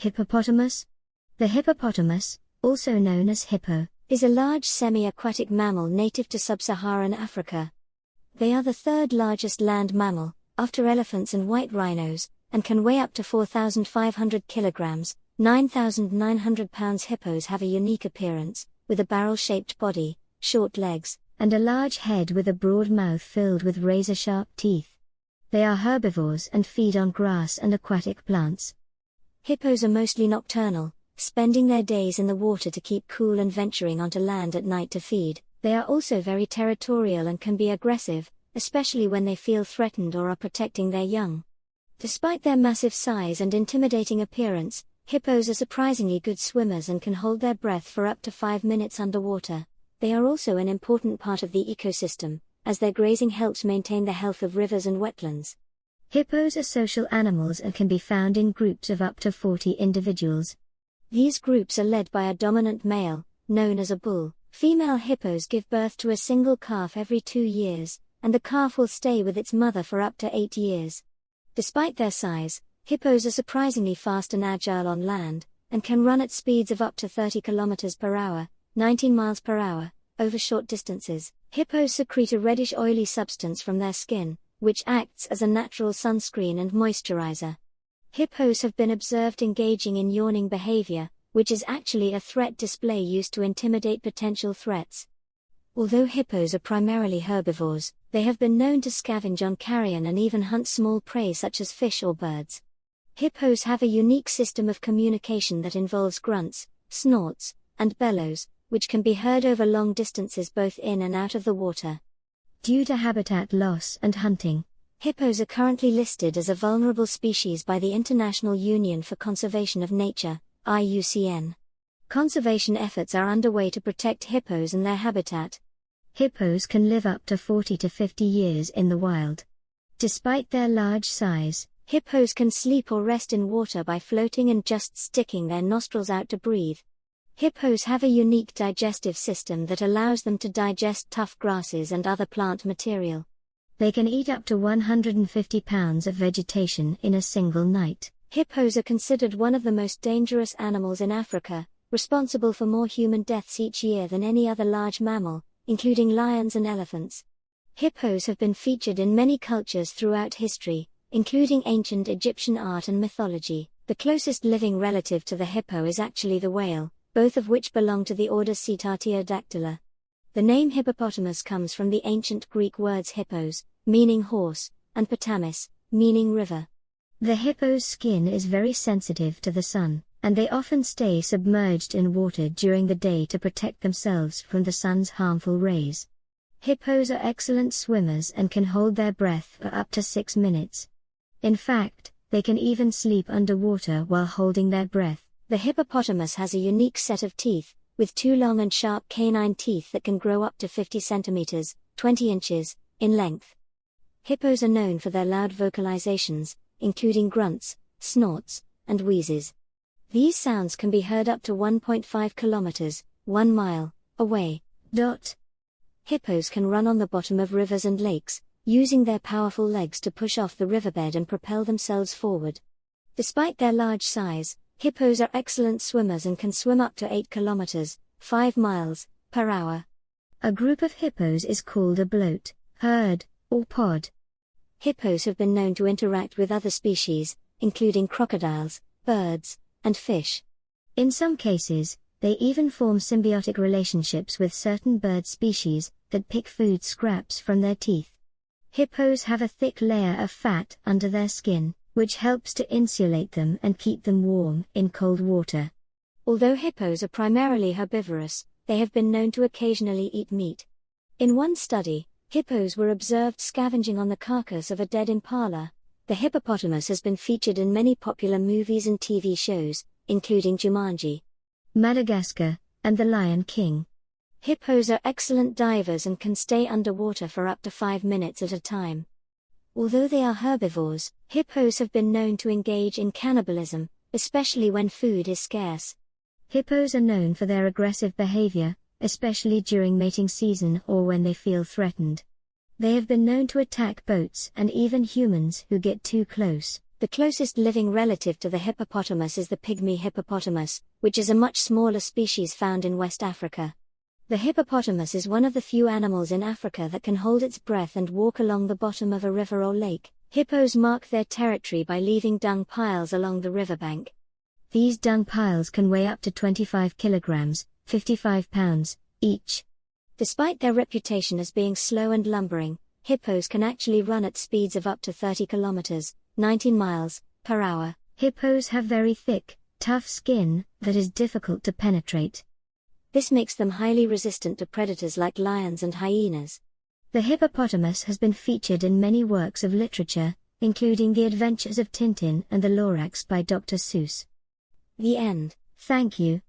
Hippopotamus. The hippopotamus, also known as hippo, is a large semi-aquatic mammal native to sub-Saharan Africa. They are the third largest land mammal, after elephants and white rhinos, and can weigh up to 4,500 kilograms, 9,900 pounds. Hippos have a unique appearance, with a barrel-shaped body, short legs, and a large head with a broad mouth filled with razor-sharp teeth. They are herbivores and feed on grass and aquatic plants. Hippos are mostly nocturnal, spending their days in the water to keep cool and venturing onto land at night to feed. They are also very territorial and can be aggressive, especially when they feel threatened or are protecting their young. Despite their massive size and intimidating appearance, hippos are surprisingly good swimmers and can hold their breath for up to 5 minutes underwater. They are also an important part of the ecosystem, as their grazing helps maintain the health of rivers and wetlands. Hippos are social animals and can be found in groups of up to 40 individuals. These groups are led by a dominant male, known as a bull. Female hippos give birth to a single calf every 2 years, and the calf will stay with its mother for up to 8 years. Despite their size, hippos are surprisingly fast and agile on land, and can run at speeds of up to 30 km per hour, 19 miles per hour, over short distances. Hippos secrete a reddish oily substance from their skin, which acts as a natural sunscreen and moisturizer. Hippos have been observed engaging in yawning behavior, which is actually a threat display used to intimidate potential threats. Although hippos are primarily herbivores, they have been known to scavenge on carrion and even hunt small prey such as fish or birds. Hippos have a unique system of communication that involves grunts, snorts, and bellows, which can be heard over long distances both in and out of the water. Due to habitat loss and hunting, hippos are currently listed as a vulnerable species by the International Union for Conservation of Nature, IUCN. Conservation efforts are underway to protect hippos and their habitat. Hippos can live up to 40 to 50 years in the wild. Despite their large size, hippos can sleep or rest in water by floating and just sticking their nostrils out to breathe. Hippos have a unique digestive system that allows them to digest tough grasses and other plant material. They can eat up to 150 pounds of vegetation in a single night. Hippos are considered one of the most dangerous animals in Africa, responsible for more human deaths each year than any other large mammal, including lions and elephants. Hippos have been featured in many cultures throughout history, including ancient Egyptian art and mythology. The closest living relative to the hippo is actually the whale, both of which belong to the order Cetartiodactyla. The name hippopotamus comes from the ancient Greek words hippos, meaning horse, and potamus, meaning river. The hippo's skin is very sensitive to the sun, and they often stay submerged in water during the day to protect themselves from the sun's harmful rays. Hippos are excellent swimmers and can hold their breath for up to 6 minutes. In fact, they can even sleep underwater while holding their breath. The hippopotamus has a unique set of teeth, with 2 long and sharp canine teeth that can grow up to 50 centimeters, 20 inches, in length. Hippos are known for their loud vocalizations, including grunts, snorts, and wheezes. These sounds can be heard up to 1.5 kilometers, 1 mile, away. Hippos can run on the bottom of rivers and lakes, using their powerful legs to push off the riverbed and propel themselves forward. Despite their large size, hippos are excellent swimmers and can swim up to 8 kilometers, 5 miles, per hour. A group of hippos is called a bloat, herd, or pod. Hippos have been known to interact with other species, including crocodiles, birds, and fish. In some cases, they even form symbiotic relationships with certain bird species that pick food scraps from their teeth. Hippos have a thick layer of fat under their skin, which helps to insulate them and keep them warm in cold water. Although hippos are primarily herbivorous, they have been known to occasionally eat meat. In one study, hippos were observed scavenging on the carcass of a dead impala. The hippopotamus has been featured in many popular movies and TV shows, including Jumanji, Madagascar, and The Lion King. Hippos are excellent divers and can stay underwater for up to 5 minutes at a time. Although they are herbivores, hippos have been known to engage in cannibalism, especially when food is scarce. Hippos are known for their aggressive behavior, especially during mating season or when they feel threatened. They have been known to attack boats and even humans who get too close. The closest living relative to the hippopotamus is the pygmy hippopotamus, which is a much smaller species found in West Africa. The hippopotamus is one of the few animals in Africa that can hold its breath and walk along the bottom of a river or lake. Hippos mark their territory by leaving dung piles along the riverbank. These dung piles can weigh up to 25 kilograms, 55 pounds, each. Despite their reputation as being slow and lumbering, hippos can actually run at speeds of up to 30 kilometers, 19 miles, per hour. Hippos have very thick, tough skin that is difficult to penetrate. This makes them highly resistant to predators like lions and hyenas. The hippopotamus has been featured in many works of literature, including The Adventures of Tintin and The Lorax by Dr. Seuss. The end. Thank you.